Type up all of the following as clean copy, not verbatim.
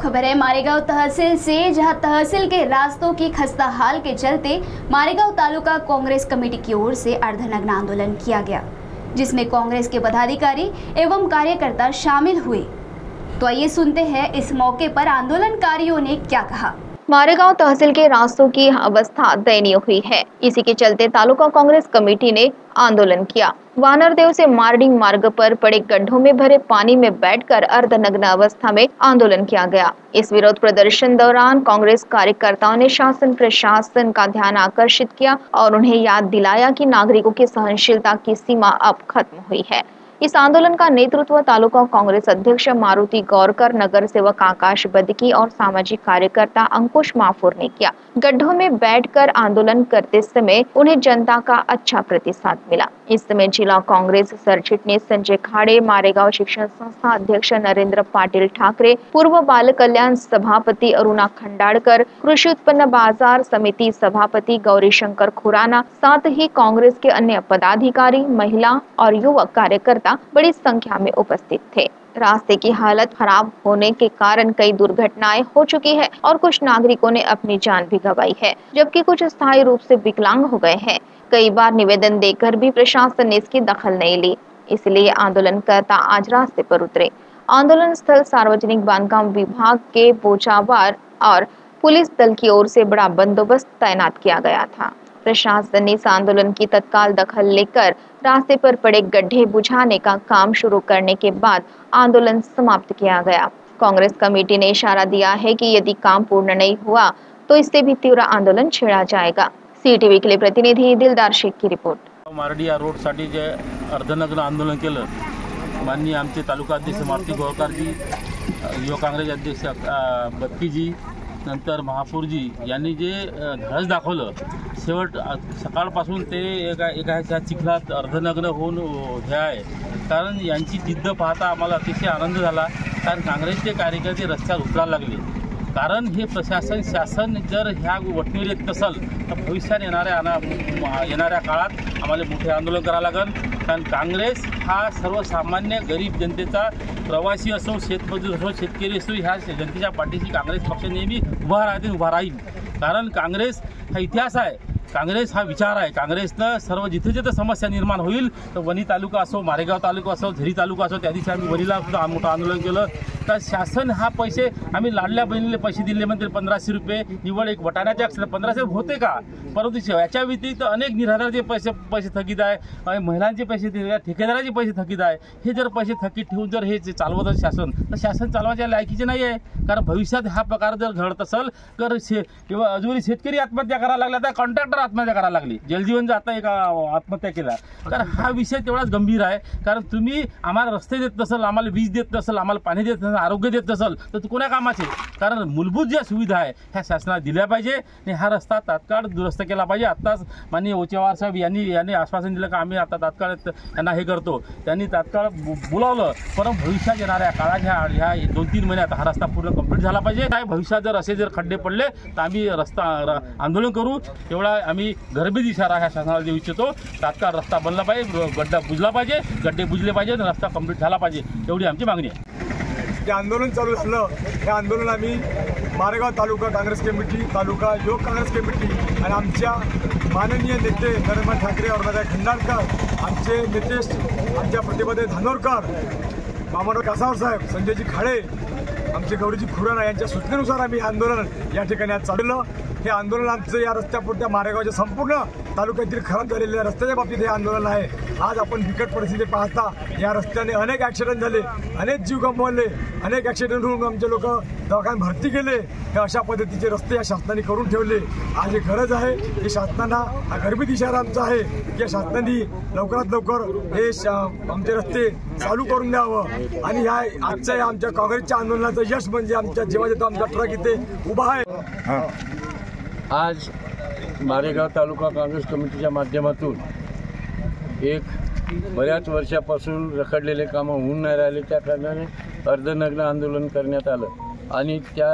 खबर है मारेगांव तहसील से, जहां तहसील के रास्तों की खस्ता हाल के चलते मारेगांव तालुका कांग्रेस कमेटी की ओर से अर्धनग्न आंदोलन किया गया, जिसमें कांग्रेस के पदाधिकारी एवं कार्यकर्ता शामिल हुए। तो आइए सुनते हैं इस मौके पर आंदोलनकारियों ने क्या कहा। मारेगांव तहसील के रास्तों की अवस्था दयनीय हुई है। इसी के चलते तालुका कांग्रेस कमेटी ने आंदोलन किया। वानरदेव से मारडिंग मार्ग पर पड़े गड्ढों में भरे पानी में बैठकर अर्धनग्न अवस्था में आंदोलन किया गया। इस विरोध प्रदर्शन दौरान कांग्रेस कार्यकर्ताओं ने शासन प्रशासन का ध्यान आकर्षित किया और उन्हें याद दिलाया कि नागरिकों की सहनशीलता की सीमा अब खत्म हुई है। इस आंदोलन का नेतृत्व तालुका कांग्रेस अध्यक्ष मारुति गौरकर, नगर सेवक आकाश बदकी और सामाजिक कार्यकर्ता अंकुश माफुर ने किया। गड्ढों में बैठकर आंदोलन करते समय उन्हें जनता का अच्छा प्रतिसाद मिला। इस समय जिला कांग्रेस सरचिटनीस संजय खाड़े, मारेगांव शिक्षण संस्था अध्यक्ष नरेंद्र पाटिल ठाकरे, पूर्व बाल कल्याण सभापति अरुणा खंडाड़कर, कृषि उत्पन्न बाजार समिति सभापति गौरीशंकर खुराना, साथ ही कांग्रेस के अन्य पदाधिकारी, महिला और युवक कार्यकर्ता बड़ी संख्या में उपस्थित थे। रास्ते की हालत खराब होने के कारण कई दुर्घटनाएं हो चुकी है और कुछ नागरिकों ने अपनी जान भी गंवाई है, जबकि कुछ स्थायी रूप से विकलांग हो गए हैं। कई बार निवेदन देकर भी प्रशासन ने इसकी दखल नहीं ली, इसलिए आंदोलनकर्ता आज रास्ते पर उतरे। आंदोलन स्थल सार्वजनिक बांधकाम विभाग के बोचावार और पुलिस दल की ओर से बड़ा बंदोबस्त तैनात किया गया था। प्रशासन ने इस आंदोलन की तत्काल दखल लेकर रास्ते पर पड़े गड्ढे बुझाने का काम शुरू करने के बाद आंदोलन समाप्त किया गया। कांग्रेस कमेटी ने इशारा दिया है कि यदि काम पूर्ण नहीं हुआ तो इससे भी तीव्र आंदोलन छेड़ा जाएगा। सीटीवी के लिए प्रतिनिधि दिलदार शेख की रिपोर्ट। मारडी या रोड साठी जे अर्धनग्न आंदोलन केलं, माननीय आमचे तालुका अध्यक्ष मारुती गौरकरजी, युवा काँग्रेस अध्यक्ष बत्तीजी, नंतर महापूरजी यांनी जे धाडस दाखवलं, शेवट सकाळपासून ते एका चिखलात अर्धनग्न होऊन हे आहे। कारण यांची जिद्द पाहता आम्हाला अतिशय आनंद झाला, कारण काँग्रेसचे कार्यकर्ते रस्त्यावर उतरायला लागले। कारण हे प्रशासन शासन जर ह्या वटणीवर येत नसेल तर भविष्यात येणाऱ्या काळात आम्हाला मोठे आंदोलन करावं लागेल। कारण काँग्रेस हा सर्वसामान्य गरीब जनतेचा, प्रवासी असो, शेतमजूर असो, शेतकरी असो, ह्या जनतेच्या पाठीशी काँग्रेस पक्ष नेहमी उभा राहील। कारण काँग्रेस हा इतिहास आहे, काँग्रेस हा विचार आहे। काँग्रेसनं सर्व जिथे जिथे समस्या निर्माण होईल तर वणी तालुका असो, मारेगाव तालुका असो, झरी तालुका असो, त्या दिवशी आम्ही वणीला सुद्धा मोठं आंदोलन केलं। तर शासन हा पैसे आम्ही लाडल्या बहिणीला पैसे दिले म्हणते 1500 रुपये, निवड एक वटाण्याचे 1500 होते का, परंतु याच्या व्यतिरिक्त अनेक निराधाराचे पैसे थकीत आहे, महिलांचे पैसे, ठेकेदाराचे पैसे थकीत आहे। हे जर पैसे थकीत ठेवून जर हे चालवत असेल शासन, तर शासन चालवायच्या लायकीचे नाही आहे। कारण भविष्यात हा प्रकार जर घडत असेल तर अजूनही शेतकरी आत्महत्या करायला लागला, तर कॉन्ट्रॅक्टर आत्महत्या करायला लागली, जलजीवन आता एक आत्महत्या केला। तर हा विषय तेवढाच गंभीर आहे। कारण तुम्ही आम्हाला रस्ते देत नसाल, आम्हाला वीज देत नसाल, आम्हाला पाणी देत नसाल, आरोग्य देत नसाल, तर कोणा कामाचे? कारण मूलभूत ज्या सुविधा आहे ह्या शासनाला दिल्या पाहिजे आणि हा रस्ता तात्काळ दुरुस्त केला पाहिजे। आत्ताच माननीय ओचेवार साहेब यांनी आश्वासन दिलं की आम्ही आता तात्काळ त्यांना हे करतो, त्यांनी तात्काळ बोलावलं। परंतु भविष्यात येणाऱ्या काळात ह्या 2-3 महिन्यात हा रस्ता पूर्ण कंप्लीट झाला पाहिजे। काय भविष्यात जर असे खड्डे पडले तर आम्ही रस्ता आंदोलन करू। तेवढा आम्ही घरबेद इशारा ह्या शासनाला देऊ इच्छितो। तात्काळ रस्ता बनला पाहिजे, गड्डा बुजला पाहिजे, गड्डे बुजले पाहिजे आणि रस्ता कंप्लीट झाला पाहिजे, एवढी आमची मागणी आहे। जे आंदोलन चालू झालं, हे आंदोलन आम्ही मारेगाव तालुका काँग्रेस कमिटी, तालुका युवक काँग्रेस कमिटी आणि आमच्या माननीय नेते नरेंद्र ठाकरे, अरुणा खंडाळकर, आमचे नेते आमच्या प्रतिभाताई धानोरकर, मामनराव कासावर साहेब, संजयजी खाडे, आमचे गौरीजी खुराना यांच्या सूचनेनुसार आम्ही हे आंदोलन या ठिकाणी आज चालवलं। हे आंदोलन आमचं या रस्त्यापुरत्या मारेगावच्या संपूर्ण तालुक्यातील खराब झालेल्या रस्त्याच्या बाबतीत हे आंदोलन आहे। आज आपण बिकट परिस्थिती पाहता, या रस्त्याने अनेक ॲक्सिडेंट झाले, अनेक जीव गमावले, अनेक ॲक्सिडेंट होऊन आमचे लोक दवाखान्यात भरती केले। हे अशा पद्धतीचे रस्ते या शासनाने करून ठेवले। आज एक गरज आहे की शासनाला हा गर्भित इशारा आमचा आहे की शासनाने लवकरात लवकर हे आमचे रस्ते चालू करून द्यावं आणि ह्या आजच्या आमच्या काँग्रेसच्या आंदोलनाचं यश म्हणजे आमच्या जेव्हा जेव्हा आमचा ट्रक इथे उभा आहे। आज मारेगाव तालुका काँग्रेस कमिटीच्या माध्यमातून एक बऱ्याच वर्षापासून रखडलेले कामं होऊन नाही राहिले, त्या कारणाने अर्धनग्न आंदोलन करण्यात आलं आणि त्या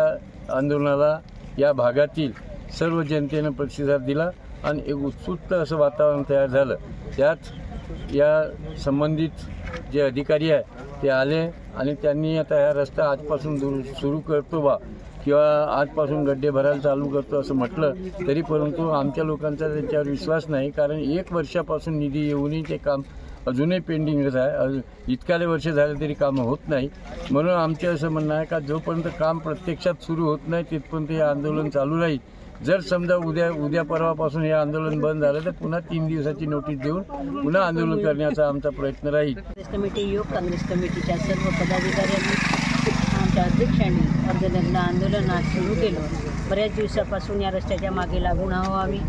आंदोलनाला या भागातील सर्व जनतेनं प्रतिसाद दिला आणि एक उत्सुक असं वातावरण तयार झालं। त्यात या संबंधित जे अधिकारी आहे ते आले आणि त्यांनी आता हा रस्ता आजपासून सुरू करतो बा किंवा आजपासून गड्डे भरायला चालू करतो असं म्हटलं तरी परंतु आमच्या लोकांचा त्याच्यावर विश्वास नाही, कारण 1 वर्षापासून निधी येऊनही ते काम अजूनही पेंडिंगच आहे. इतकाले वर्ष झाले तरी कामं होत नाही. म्हणून आमचं असं म्हणणं आहे का जोपर्यंत काम प्रत्यक्षात सुरू होत नाही तिथपर्यंत हे आंदोलन चालू राहील. जर समजा उद्या परवापासून हे आंदोलन बंद झालं तर पुन्हा 3 दिवसाची नोटीस देऊन पुन्हा आंदोलन करण्याचा आमचा प्रयत्न राहील. काँग्रेस कमिटी युवक काँग्रेस कमिटीच्या सर्व पदाधिकाऱ्यांनी आमच्या अध्यक्षांनी अर्धनग्न आंदोलन आज सुरू केलं. बऱ्याच दिवसापासून या रस्त्याच्या मागे लागून हवं आम्ही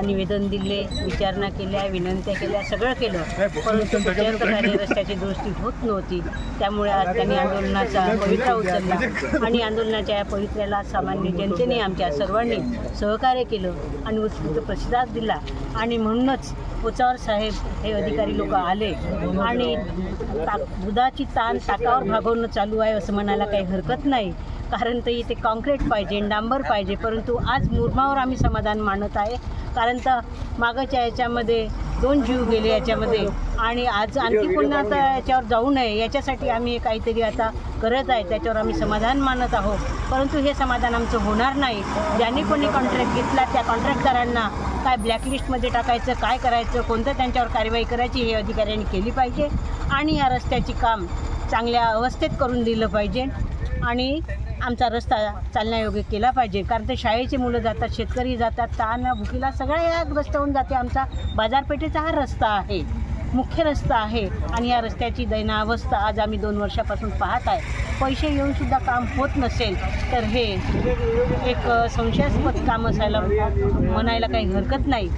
निवेदन दिले, विचारणा केल्या, विनंत्या केल्या, सगळं केलं, परंतु कुठल्याही रस्त्याची दुरुस्ती होत नव्हती. त्यामुळे आज त्यांनी आंदोलनाचा पवित्रा उचलला आणि आंदोलनाच्या या पवित्र्याला सामान्य जनतेने आमच्या सर्वांनी सहकार्य केलं आणि उत्स्फूर्त प्रतिसाद दिला. आणि म्हणूनच पोचावर साहेब हे अधिकारी लोक आले आणि दुधाची ताण ताकावर भागवणं चालू आहे असं म्हणायला काही हरकत नाही, कारण तर इथे कॉन्क्रीट पाहिजे, डांबर पाहिजे. परंतु आज मुरमावर आम्ही समाधान मानत आहे, कारण तर मागच्या याच्यामध्ये 2 जीव गेले याच्यामध्ये आणि आज आणखी पुन्हा आता याच्यावर जाऊ नये याच्यासाठी आम्ही काहीतरी आता करत आहे, त्याच्यावर आम्ही समाधान मानत आहोत. परंतु हे समाधान आमचं होणार नाही. ज्यांनी कोणी कॉन्ट्रॅक्ट घेतला त्या कॉन्ट्रॅक्टदारांना काय ब्लॅकलिस्टमध्ये टाकायचं, काय करायचं, कोणतं त्यांच्यावर कारवाई करायची हे अधिकाऱ्यांनी केली पाहिजे आणि या रस्त्याची काम चांगल्या अवस्थेत करून दिलं पाहिजे आणि आमचा रस्ता चालण्यायोग्य केला पाहिजे. कारण ते शाळेची मुलं जातात, शेतकरी जातात, ताण भुकीला सगळ्या या रस्त्यावरून जाते. आमचा बाजारपेठेचा हा रस्ता आहे, मुख्य रस्ता आहे आणि या रस्त्याची दैनावस्था आज आम्ही 2 वर्षापासून पाहत आहे. पैसे येऊनसुद्धा काम होत नसेल तर हे एक संशयास्पद काम असायला म्हणायला काही हरकत नाही.